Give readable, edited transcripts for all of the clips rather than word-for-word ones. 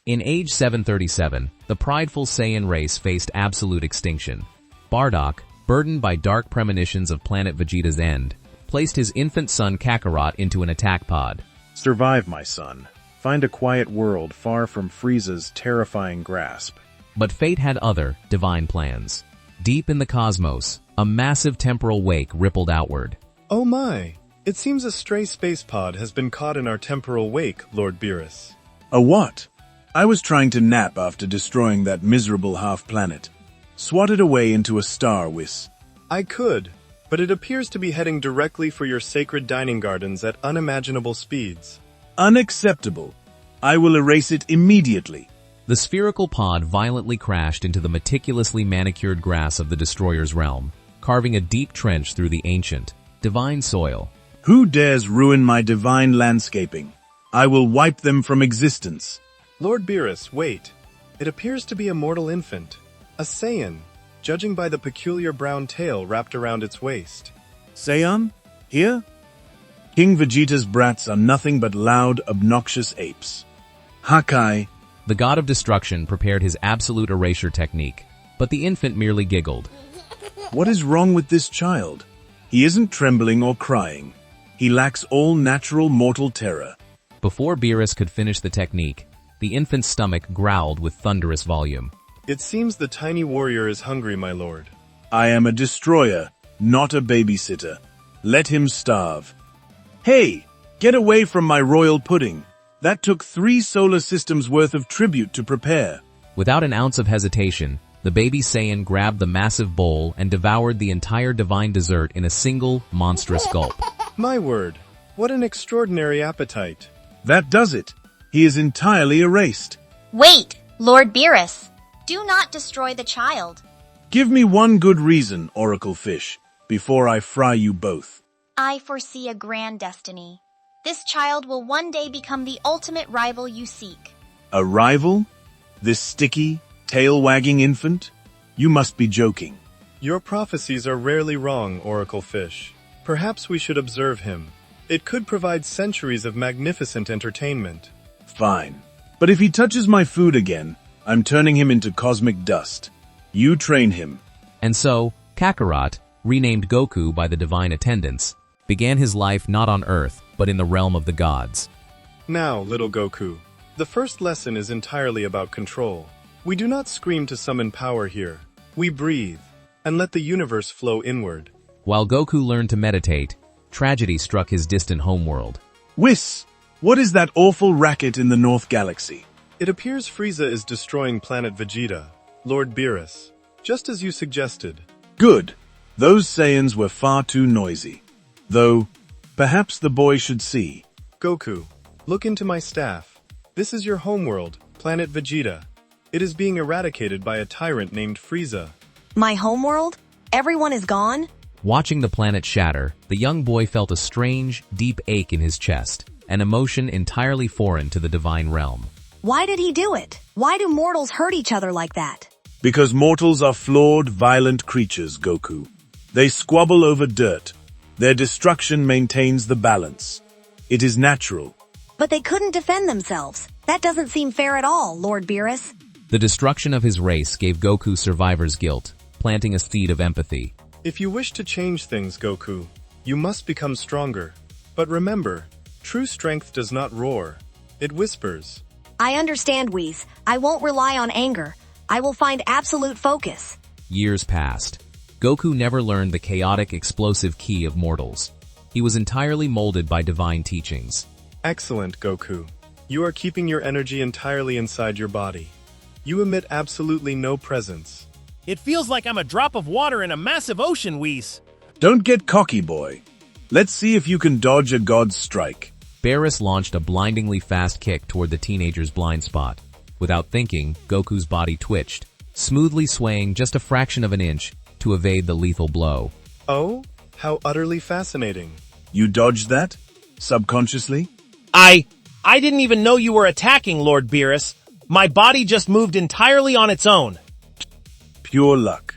In age 737, the prideful Saiyan race faced absolute extinction. Bardock, burdened by dark premonitions of Planet Vegeta's end, placed his infant son Kakarot into an attack pod. Survive, my son. Find a quiet world far from Frieza's terrifying grasp. But fate had other, divine plans. Deep in the cosmos, a massive temporal wake rippled outward. Oh my! It seems a stray space pod has been caught in our temporal wake, Lord Beerus. A what? I was trying to nap after destroying that miserable half-planet. Swat it away into a star, Whis. I could, but it appears to be heading directly for your sacred dining gardens at unimaginable speeds. Unacceptable. I will erase it immediately. The spherical pod violently crashed into the meticulously manicured grass of the destroyer's realm, carving a deep trench through the ancient, divine soil. Who dares ruin my divine landscaping? I will wipe them from existence. Lord Beerus, wait. It appears to be a mortal infant. A Saiyan, judging by the peculiar brown tail wrapped around its waist. Saiyan? Here? King Vegeta's brats are nothing but loud, obnoxious apes. Hakai. The god of destruction prepared his absolute erasure technique, but the infant merely giggled. What is wrong with this child? He isn't trembling or crying. He lacks all natural mortal terror. Before Beerus could finish the technique, the infant's stomach growled with thunderous volume. It seems the tiny warrior is hungry, my lord. I am a destroyer, not a babysitter. Let him starve. Hey, get away from my royal pudding. That took 3 solar systems worth of tribute to prepare. Without an ounce of hesitation, the baby Saiyan grabbed the massive bowl and devoured the entire divine dessert in a single, monstrous gulp. My word, what an extraordinary appetite. That does it. He is entirely erased. Wait, Lord Beerus. Do not destroy the child. Give me one good reason, Oracle Fish, before I fry you both. I foresee a grand destiny. This child will one day become the ultimate rival you seek. A rival? This sticky, tail-wagging infant? You must be joking. Your prophecies are rarely wrong, Oracle Fish. Perhaps we should observe him. It could provide centuries of magnificent entertainment. Fine. But if he touches my food again, I'm turning him into cosmic dust. You train him. And so, Kakarot, renamed Goku by the divine attendants, began his life not on Earth, but in the realm of the gods. Now, little Goku, the first lesson is entirely about control. We do not scream to summon power here. We breathe, and let the universe flow inward. While Goku learned to meditate, tragedy struck his distant homeworld. Whis! What is that awful racket in the North Galaxy? It appears Frieza is destroying Planet Vegeta, Lord Beerus, just as you suggested. Good. Those Saiyans were far too noisy. Though, perhaps the boy should see. Goku, look into my staff. This is your homeworld, Planet Vegeta. It is being eradicated by a tyrant named Frieza. My homeworld? Everyone is gone? Watching the planet shatter, the young boy felt a strange, deep ache in his chest, an emotion entirely foreign to the divine realm. Why did he do it? Why do mortals hurt each other like that? Because mortals are flawed, violent creatures, Goku. They squabble over dirt. Their destruction maintains the balance. It is natural. But they couldn't defend themselves. That doesn't seem fair at all, Lord Beerus. The destruction of his race gave Goku survivor's guilt, planting a seed of empathy. If you wish to change things, Goku, you must become stronger. But remember, true strength does not roar. It whispers. I understand, Whis. I won't rely on anger. I will find absolute focus. Years passed. Goku never learned the chaotic, explosive key of mortals. He was entirely molded by divine teachings. Excellent, Goku. You are keeping your energy entirely inside your body. You emit absolutely no presence. It feels like I'm a drop of water in a massive ocean, Whis. Don't get cocky, boy. Let's see if you can dodge a god's strike. Beerus launched a blindingly fast kick toward the teenager's blind spot. Without thinking, Goku's body twitched, smoothly swaying just a fraction of an inch to evade the lethal blow. Oh, how utterly fascinating. You dodged that? Subconsciously? I didn't even know you were attacking, Lord Beerus. My body just moved entirely on its own. Pure luck.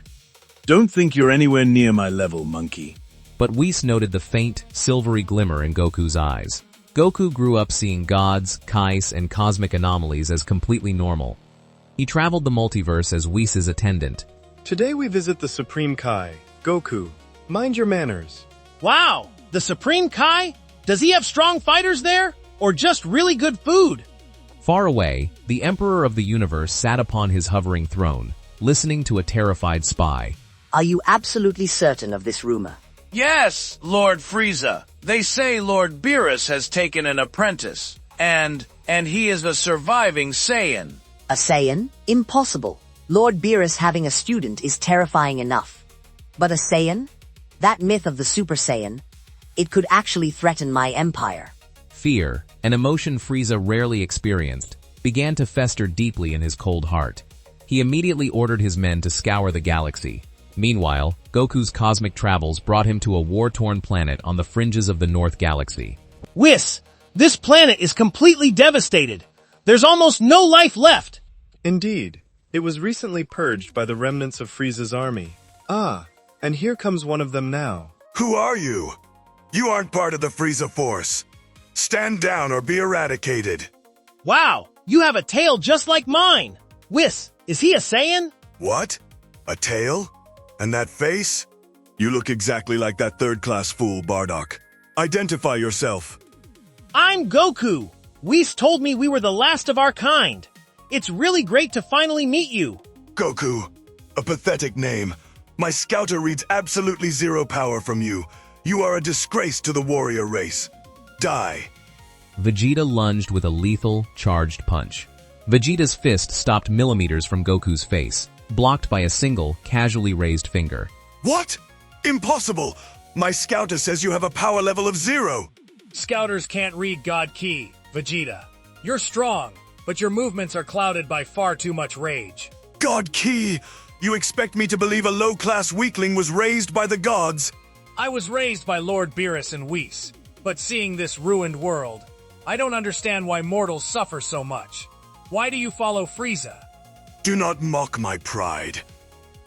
Don't think you're anywhere near my level, monkey. But Whis noted the faint, silvery glimmer in Goku's eyes. Goku grew up seeing gods, kais, and cosmic anomalies as completely normal. He traveled the multiverse as Whis' attendant. Today we visit the Supreme Kai, Goku. Mind your manners. Wow, the Supreme Kai? Does he have strong fighters there? Or just really good food? Far away, the Emperor of the Universe sat upon his hovering throne, listening to a terrified spy. Are you absolutely certain of this rumor? Yes, Lord Frieza. They say Lord Beerus has taken an apprentice, and he is a surviving Saiyan. A Saiyan? Impossible. Lord Beerus having a student is terrifying enough. But a Saiyan? That myth of the Super Saiyan, it could actually threaten my empire. Fear, an emotion Frieza rarely experienced, began to fester deeply in his cold heart. He immediately ordered his men to scour the galaxy. Meanwhile, Goku's cosmic travels brought him to a war-torn planet on the fringes of the North Galaxy. Whis, this planet is completely devastated. There's almost no life left. Indeed, it was recently purged by the remnants of Frieza's army. Ah, and here comes one of them now. Who are you? You aren't part of the Frieza force. Stand down or be eradicated. Wow, you have a tail just like mine. Whis, is he a Saiyan? What? A tail? And that face? You look exactly like that third-class fool, Bardock. Identify yourself. I'm Goku. Whis told me we were the last of our kind. It's really great to finally meet you. Goku. A pathetic name. My scouter reads absolutely zero power from you. You are a disgrace to the warrior race. Die. Vegeta lunged with a lethal, charged punch. Vegeta's fist stopped millimeters from Goku's face, blocked by a single, casually raised finger. What? Impossible! My scouter says you have a power level of 0. Scouters can't read God Ki, Vegeta. You're strong, but your movements are clouded by far too much rage. God Ki! You expect me to believe a low-class weakling was raised by the gods? I was raised by Lord Beerus and Whis, but seeing this ruined world, I don't understand why mortals suffer so much. Why do you follow Frieza? Do not mock my pride.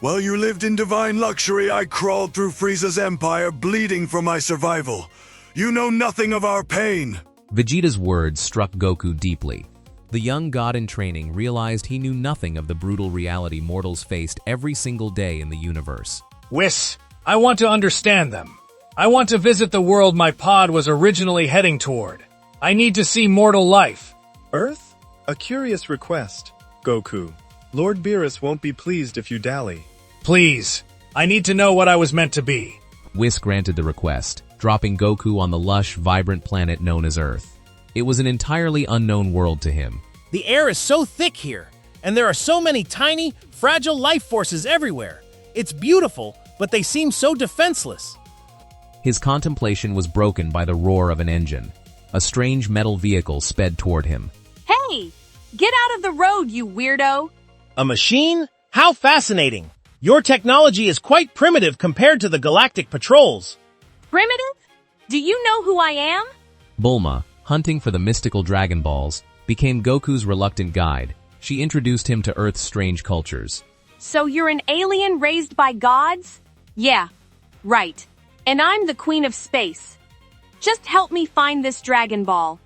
While you lived in divine luxury, I crawled through Frieza's empire, bleeding for my survival. You know nothing of our pain. Vegeta's words struck Goku deeply. The young god in training realized he knew nothing of the brutal reality mortals faced every single day in the universe. Whis, I want to understand them. I want to visit the world my pod was originally heading toward. I need to see mortal life. Earth? A curious request, Goku. Lord Beerus won't be pleased if you dally. Please, I need to know what I was meant to be. Whis granted the request, dropping Goku on the lush, vibrant planet known as Earth. It was an entirely unknown world to him. The air is so thick here, and there are so many tiny, fragile life forces everywhere. It's beautiful, but they seem so defenseless. His contemplation was broken by the roar of an engine. A strange metal vehicle sped toward him. Hey! Get out of the road, you weirdo! A machine? How fascinating! Your technology is quite primitive compared to the galactic patrols. Primitive? Do you know who I am? Bulma, hunting for the mystical Dragon Balls, became Goku's reluctant guide. She introduced him to Earth's strange cultures. So you're an alien raised by gods? Yeah, right. And I'm the Queen of Space. Just help me find this Dragon Ball.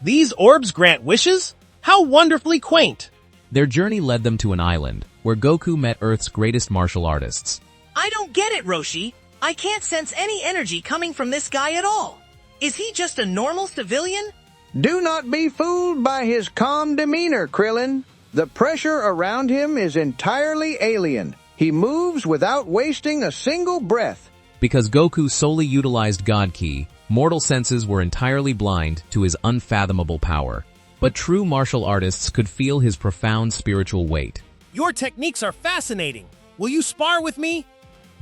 These orbs grant wishes? How wonderfully quaint! Their journey led them to an island, where Goku met Earth's greatest martial artists. I don't get it, Roshi. I can't sense any energy coming from this guy at all. Is he just a normal civilian? Do not be fooled by his calm demeanor, Krillin. The pressure around him is entirely alien. He moves without wasting a single breath. Because Goku solely utilized God Ki, mortal senses were entirely blind to his unfathomable power. But true martial artists could feel his profound spiritual weight. Your techniques are fascinating. Will you spar with me?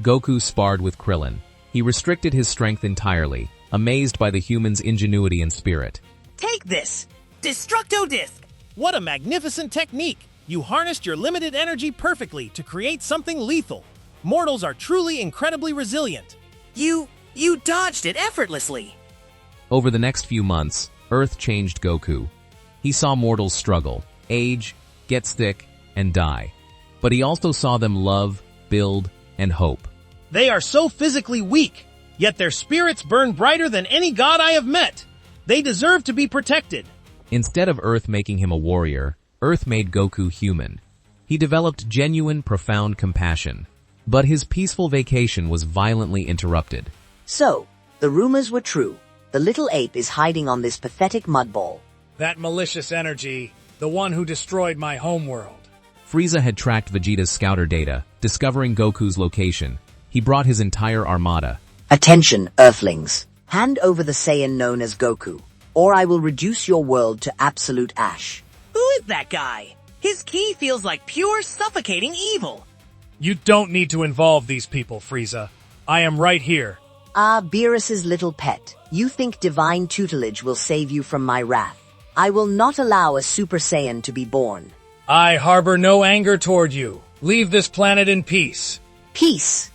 Goku sparred with Krillin. He restricted his strength entirely, amazed by the human's ingenuity and spirit. Take this! Destructo Disc! What a magnificent technique! You harnessed your limited energy perfectly to create something lethal. Mortals are truly incredibly resilient. You dodged it effortlessly. Over the next few months, Earth changed Goku. He saw mortals struggle, age, get sick, and die. But he also saw them love, build, and hope. They are so physically weak, yet their spirits burn brighter than any god I have met. They deserve to be protected. Instead of Earth making him a warrior, Earth made Goku human. He developed genuine, profound compassion. But his peaceful vacation was violently interrupted. So, the rumors were true. The little ape is hiding on this pathetic mudball. That malicious energy, the one who destroyed my homeworld. Frieza had tracked Vegeta's scouter data, discovering Goku's location. He brought his entire armada. Attention, Earthlings. Hand over the Saiyan known as Goku, or I will reduce your world to absolute ash. Who is that guy? His ki feels like pure suffocating evil. You don't need to involve these people, Frieza. I am right here. Ah, Beerus's little pet. You think divine tutelage will save you from my wrath. I will not allow a Super Saiyan to be born. I harbor no anger toward you. Leave this planet in peace. Peace.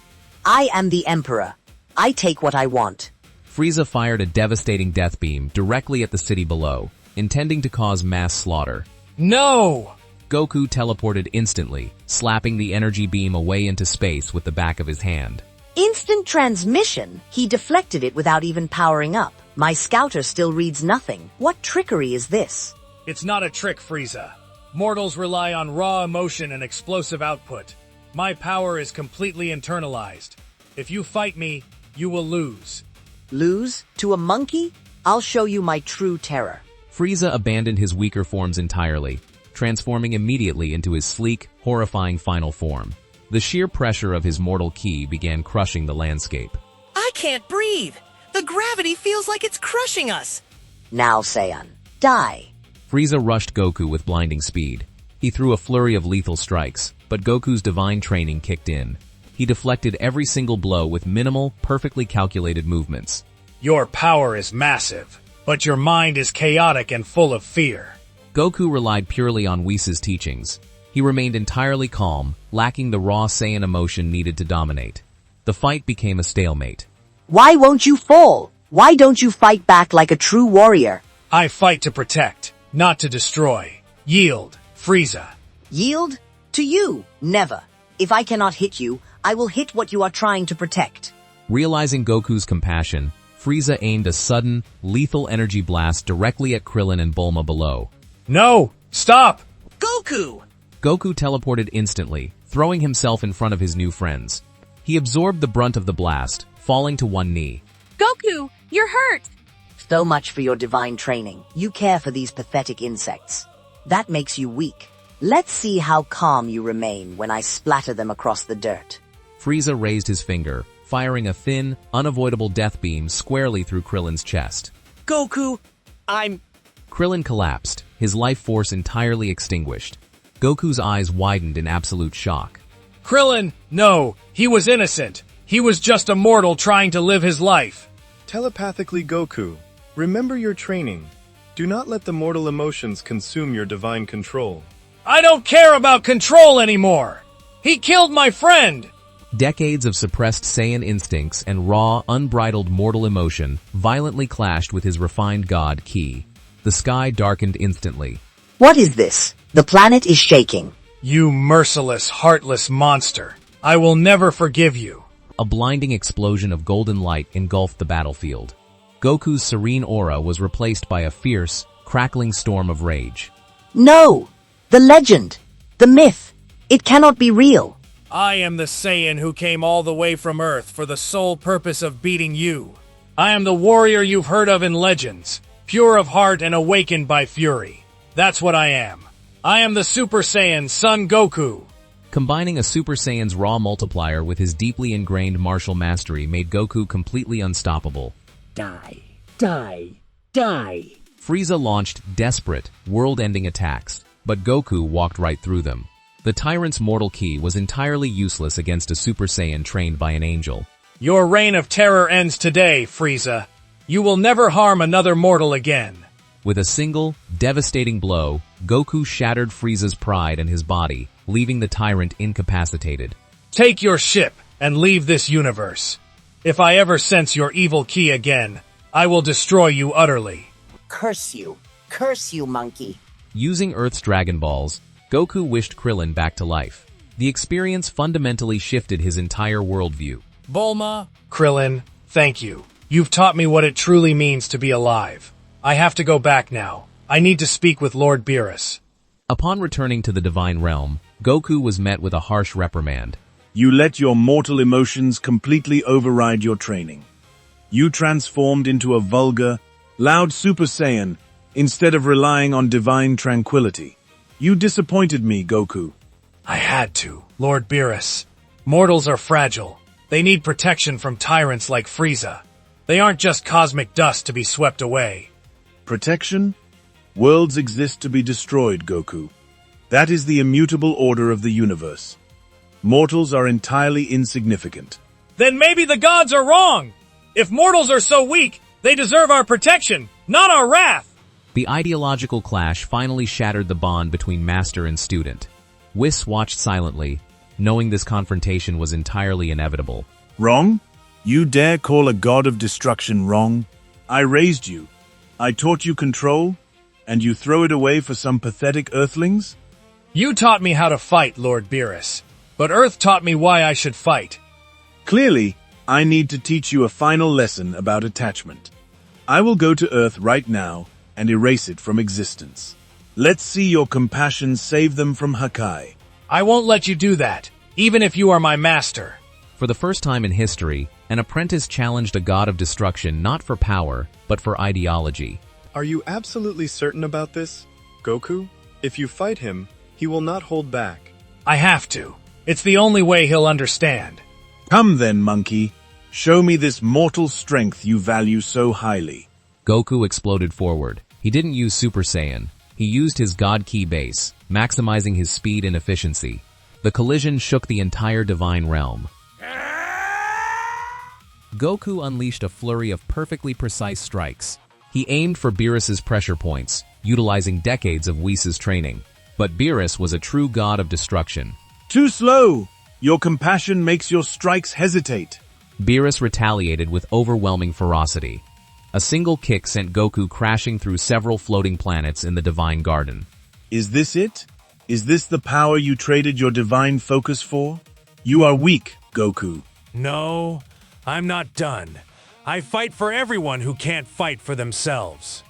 I am the Emperor. I take what I want. Frieza fired a devastating death beam directly at the city below, intending to cause mass slaughter. No! Goku teleported instantly, slapping the energy beam away into space with the back of his hand. Instant transmission? He deflected it without even powering up. My scouter still reads nothing. What trickery is this? It's not a trick, Frieza. Mortals rely on raw emotion and explosive output. My power is completely internalized. If you fight me, you will lose. Lose? To a monkey? I'll show you my true terror. Frieza abandoned his weaker forms entirely, transforming immediately into his sleek, horrifying final form. The sheer pressure of his mortal ki began crushing the landscape. I can't breathe. The gravity feels like it's crushing us. Now, Saiyan, die. Frieza rushed Goku with blinding speed. He threw a flurry of lethal strikes, but Goku's divine training kicked in. He deflected every single blow with minimal, perfectly calculated movements. Your power is massive, but your mind is chaotic and full of fear. Goku relied purely on Whis' teachings. He remained entirely calm, lacking the raw Saiyan emotion needed to dominate. The fight became a stalemate. Why won't you fall? Why don't you fight back like a true warrior? I fight to protect, not to destroy. Yield, Frieza. Yield? To you? Never. If I cannot hit you, I will hit what you are trying to protect. Realizing Goku's compassion, Frieza aimed a sudden, lethal energy blast directly at Krillin and Bulma below. No! Stop! Goku! Goku teleported instantly, throwing himself in front of his new friends. He absorbed the brunt of the blast, falling to one knee. Goku, you're hurt! So much for your divine training. You care for these pathetic insects. That makes you weak. Let's see how calm you remain when I splatter them across the dirt. Frieza raised his finger, firing a thin, unavoidable death beam squarely through Krillin's chest. Goku, Krillin collapsed, his life force entirely extinguished. Goku's eyes widened in absolute shock. Krillin, no, he was innocent. He was just a mortal trying to live his life. Telepathically, Goku, remember your training. Do not let the mortal emotions consume your divine control. I don't care about control anymore. He killed my friend. Decades of suppressed Saiyan instincts and raw, unbridled mortal emotion violently clashed with his refined god ki. The sky darkened instantly. What is this? The planet is shaking. You merciless, heartless monster. I will never forgive you. A blinding explosion of golden light engulfed the battlefield. Goku's serene aura was replaced by a fierce, crackling storm of rage. No! The legend! The myth! It cannot be real! I am the Saiyan who came all the way from Earth for the sole purpose of beating you. I am the warrior you've heard of in legends, pure of heart and awakened by fury. That's what I am. I am the Super Saiyan, Son Goku. Combining a Super Saiyan's raw multiplier with his deeply ingrained martial mastery made Goku completely unstoppable. Die. Die. Die. Frieza launched desperate, world-ending attacks, but Goku walked right through them. The tyrant's mortal ki was entirely useless against a Super Saiyan trained by an angel. Your reign of terror ends today, Frieza. You will never harm another mortal again. With a single, devastating blow, Goku shattered Frieza's pride and his body, leaving the tyrant incapacitated. Take your ship and leave this universe. If I ever sense your evil ki again, I will destroy you utterly. Curse you. Curse you, monkey. Using Earth's Dragon Balls, Goku wished Krillin back to life. The experience fundamentally shifted his entire worldview. Bulma, Krillin, thank you. You've taught me what it truly means to be alive. I have to go back now. I need to speak with Lord Beerus. Upon returning to the Divine Realm, Goku was met with a harsh reprimand. You let your mortal emotions completely override your training. You transformed into a vulgar, loud Super Saiyan instead of relying on divine tranquility. You disappointed me, Goku. I had to, Lord Beerus. Mortals are fragile. They need protection from tyrants like Frieza. They aren't just cosmic dust to be swept away. Protection? Worlds exist to be destroyed, Goku. That is the immutable order of the universe. Mortals are entirely insignificant. Then maybe the gods are wrong! If mortals are so weak, they deserve our protection, not our wrath! The ideological clash finally shattered the bond between master and student. Whis watched silently, knowing this confrontation was entirely inevitable. Wrong? You dare call a god of destruction wrong? I raised you. I taught you control, and you throw it away for some pathetic earthlings? You taught me how to fight, Lord Beerus, but Earth taught me why I should fight. Clearly, I need to teach you a final lesson about attachment. I will go to Earth right now and erase it from existence. Let's see your compassion save them from Hakai. I won't let you do that, even if you are my master. For the first time in history, an apprentice challenged a god of destruction not for power, but for ideology. Are you absolutely certain about this, Goku? If you fight him, he will not hold back. I have to. It's the only way he'll understand. Come then, monkey. Show me this mortal strength you value so highly. Goku exploded forward. He didn't use Super Saiyan. He used his God Ki base, maximizing his speed and efficiency. The collision shook the entire Divine Realm. Goku unleashed a flurry of perfectly precise strikes. He aimed for Beerus's pressure points, utilizing decades of Whis' training. But Beerus was a true god of destruction. Too slow! Your compassion makes your strikes hesitate. Beerus retaliated with overwhelming ferocity. A single kick sent Goku crashing through several floating planets in the Divine Garden. Is this it? Is this the power you traded your divine focus for? You are weak, Goku. No, I'm not done. I fight for everyone who can't fight for themselves.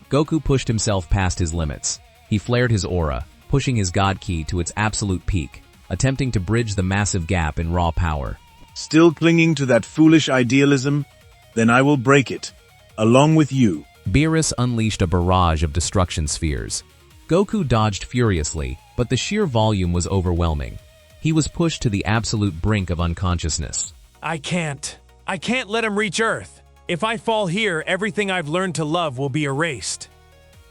Goku pushed himself past his limits. He flared his aura, pushing his God Ki to its absolute peak, attempting to bridge the massive gap in raw power. Still clinging to that foolish idealism? Then I will break it, along with you. Beerus unleashed a barrage of destruction spheres. Goku dodged furiously, but the sheer volume was overwhelming. He was pushed to the absolute brink of unconsciousness. I can't let him reach Earth. If I fall here, everything I've learned to love will be erased.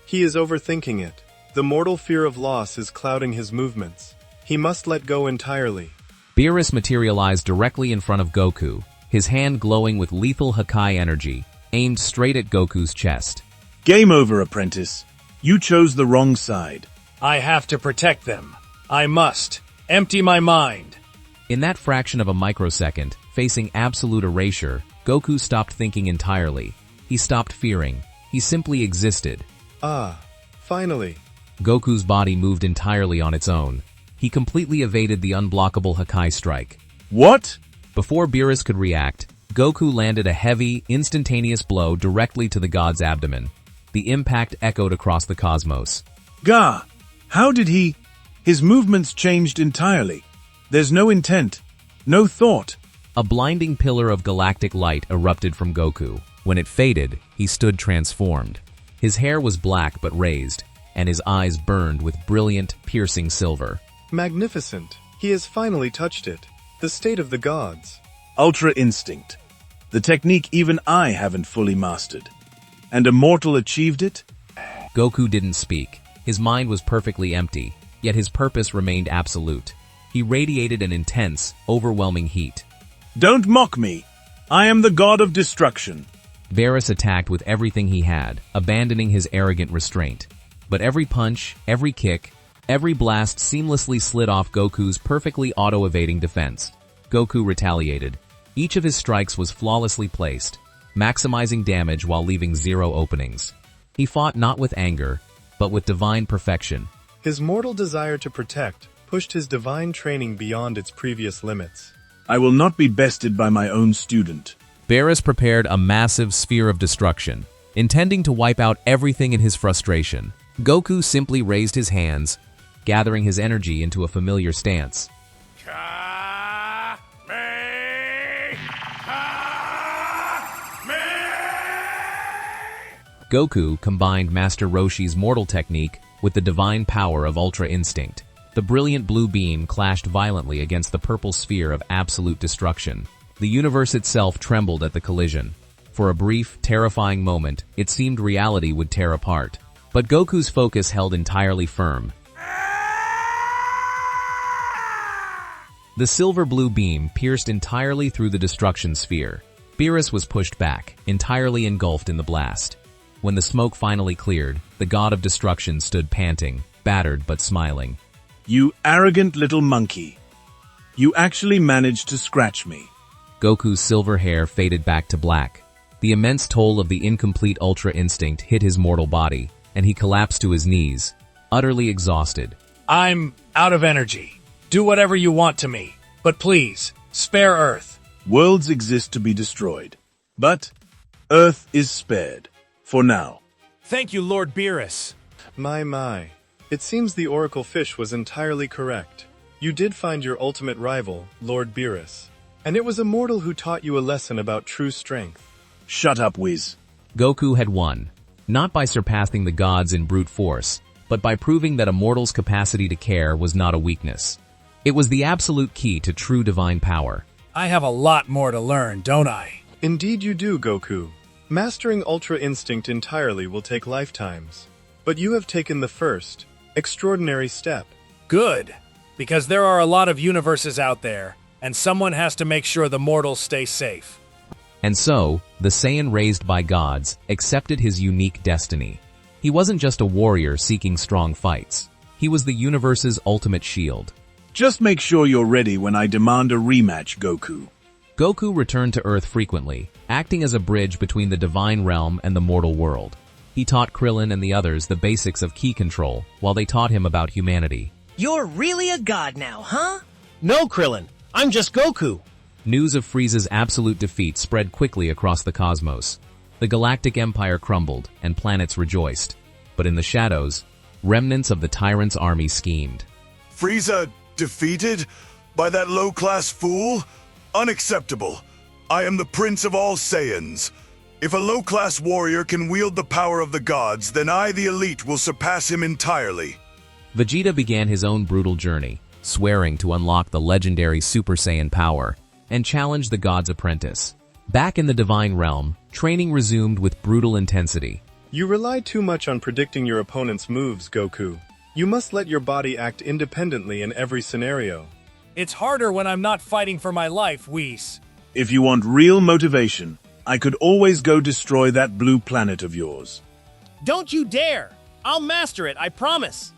He is overthinking it. The mortal fear of loss is clouding his movements. He must let go entirely. Beerus materialized directly in front of Goku, his hand glowing with lethal Hakai energy, aimed straight at Goku's chest. Game over, apprentice. You chose the wrong side. I have to protect them. I must. Empty my mind. In that fraction of a microsecond, facing absolute erasure, Goku stopped thinking entirely. He stopped fearing. He simply existed. Ah, finally. Goku's body moved entirely on its own. He completely evaded the unblockable Hakai strike. What? Before Beerus could react, Goku landed a heavy, instantaneous blow directly to the god's abdomen. The impact echoed across the cosmos. Gah! How did he... His movements changed entirely. There's no intent, no thought. A blinding pillar of galactic light erupted from Goku. When it faded, he stood transformed. His hair was black but raised, and his eyes burned with brilliant, piercing silver. Magnificent. He has finally touched it. The state of the gods. Ultra instinct. The technique even I haven't fully mastered. And a mortal achieved it? Goku didn't speak. His mind was perfectly empty, yet his purpose remained absolute. He radiated an intense, overwhelming heat. Don't mock me. I am the god of destruction. Beerus attacked with everything he had, abandoning his arrogant restraint. But every punch, every kick, every blast seamlessly slid off Goku's perfectly auto-evading defense. Goku retaliated. Each of his strikes was flawlessly placed, maximizing damage while leaving zero openings. He fought not with anger, but with divine perfection. His mortal desire to protect pushed his divine training beyond its previous limits. I will not be bested by my own student. Beerus prepared a massive sphere of destruction. Intending to wipe out everything in his frustration, Goku simply raised his hands, gathering his energy into a familiar stance. Goku combined Master Roshi's mortal technique with the divine power of Ultra Instinct. The brilliant blue beam clashed violently against the purple sphere of absolute destruction. The universe itself trembled at the collision. For a brief, terrifying moment, it seemed reality would tear apart. But Goku's focus held entirely firm. The silver-blue beam pierced entirely through the destruction sphere. Beerus was pushed back, entirely engulfed in the blast. When the smoke finally cleared, the god of destruction stood panting, battered but smiling. You arrogant little monkey. You actually managed to scratch me. Goku's silver hair faded back to black. The immense toll of the incomplete Ultra Instinct hit his mortal body, and he collapsed to his knees, utterly exhausted. I'm out of energy. Do whatever you want to me, but please, spare Earth. Worlds exist to be destroyed, but Earth is spared. For now. Thank you, Lord Beerus. My. It seems the Oracle Fish was entirely correct. You did find your ultimate rival, Lord Beerus. And it was a mortal who taught you a lesson about true strength. Shut up, Whis. Goku had won, not by surpassing the gods in brute force, but by proving that a mortal's capacity to care was not a weakness. It was the absolute key to true divine power. I have a lot more to learn, don't I? Indeed you do, Goku. Mastering Ultra Instinct entirely will take lifetimes. But you have taken the first, extraordinary step. Good, because there are a lot of universes out there, and someone has to make sure the mortals stay safe. And so, the Saiyan raised by gods accepted his unique destiny. He wasn't just a warrior seeking strong fights. He was the universe's ultimate shield. Just make sure you're ready when I demand a rematch, Goku. Goku returned to Earth frequently, acting as a bridge between the divine realm and the mortal world. He taught Krillin and the others the basics of ki control, while they taught him about humanity. You're really a god now, huh? No, Krillin. I'm just Goku. News of Frieza's absolute defeat spread quickly across the cosmos. The galactic empire crumbled, and planets rejoiced. But in the shadows, remnants of the tyrant's army schemed. Frieza defeated? By that low-class fool? Unacceptable. I am the prince of all Saiyans. If a low-class warrior can wield the power of the gods, then I, the elite, will surpass him entirely. Vegeta began his own brutal journey, swearing to unlock the legendary Super Saiyan power, and challenge the god's apprentice. Back in the divine realm, training resumed with brutal intensity. You rely too much on predicting your opponent's moves, Goku. You must let your body act independently in every scenario. It's harder when I'm not fighting for my life, Whis. If you want real motivation, I could always go destroy that blue planet of yours. Don't you dare! I'll master it, I promise!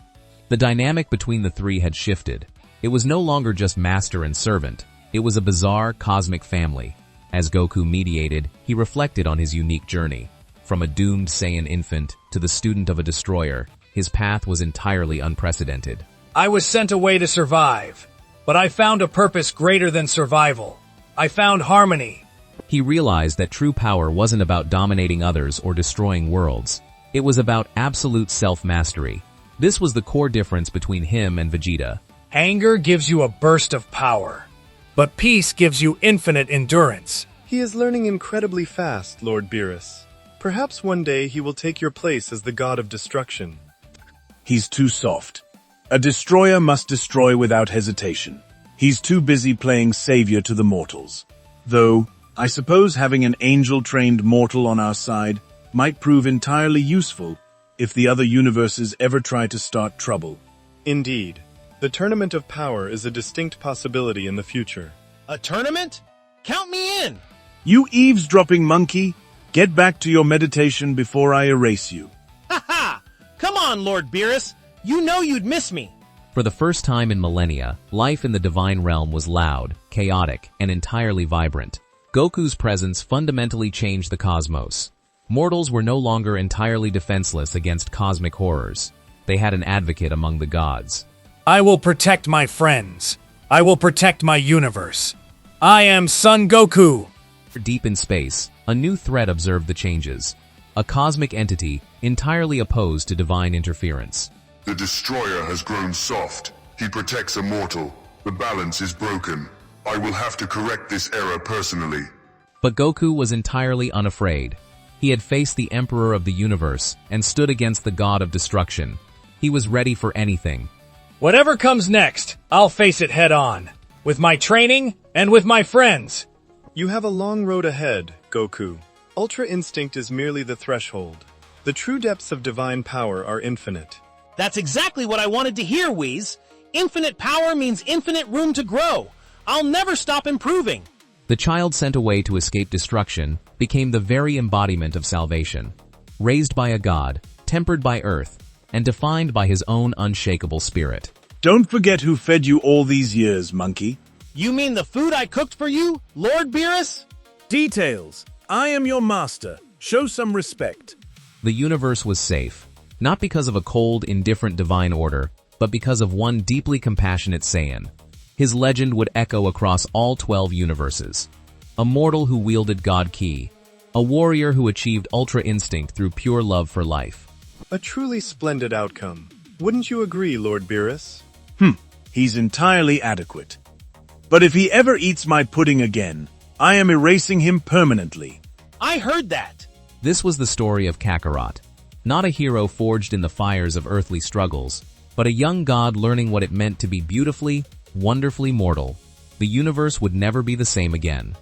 The dynamic between the three had shifted. It was no longer just master and servant. It was a bizarre, cosmic family. As Goku mediated, he reflected on his unique journey. From a doomed Saiyan infant to the student of a destroyer, his path was entirely unprecedented. I was sent away to survive, but I found a purpose greater than survival. I found harmony. He realized that true power wasn't about dominating others or destroying worlds. It was about absolute self-mastery. This was the core difference between him and Vegeta. Anger gives you a burst of power, but peace gives you infinite endurance. He is learning incredibly fast, Lord Beerus. Perhaps one day he will take your place as the god of destruction. He's too soft. A destroyer must destroy without hesitation. He's too busy playing savior to the mortals. Though, I suppose having an angel-trained mortal on our side might prove entirely useful if the other universes ever try to start trouble. Indeed. The Tournament of Power is a distinct possibility in the future. A tournament? Count me in! You eavesdropping monkey! Get back to your meditation before I erase you. Ha ha! Come on, Lord Beerus! You know you'd miss me! For the first time in millennia, life in the divine realm was loud, chaotic, and entirely vibrant. Goku's presence fundamentally changed the cosmos. Mortals were no longer entirely defenseless against cosmic horrors. They had an advocate among the gods. I will protect my friends. I will protect my universe. I am Son Goku. Deep in space, a new threat observed the changes. a cosmic entity entirely opposed to divine interference. The Destroyer has grown soft. He protects a mortal. The balance is broken. I will have to correct this error personally. But Goku was entirely unafraid. He had faced the Emperor of the Universe and stood against the God of Destruction. He was ready for anything. Whatever comes next, I'll face it head on. With my training and with my friends. You have a long road ahead, Goku. Ultra Instinct is merely the threshold. The true depths of divine power are infinite. That's exactly what I wanted to hear, Whis. Infinite power means infinite room to grow. I'll never stop improving. The child sent away to escape destruction became the very embodiment of salvation. Raised by a god, tempered by earth, and defined by his own unshakable spirit. Don't forget who fed you all these years, monkey. You mean the food I cooked for you, Lord Beerus? Details. I am your master. Show some respect. The universe was safe, not because of a cold, indifferent divine order, but because of one deeply compassionate Saiyan. His legend would echo across all 12 universes. A mortal who wielded God Ki. A warrior who achieved Ultra Instinct through pure love for life. A truly splendid outcome. Wouldn't you agree, Lord Beerus? He's entirely adequate. But if he ever eats my pudding again, I am erasing him permanently. I heard that. This was the story of Kakarot. Not a hero forged in the fires of earthly struggles, but a young god learning what it meant to be beautifully, wonderfully mortal. The universe would never be the same again.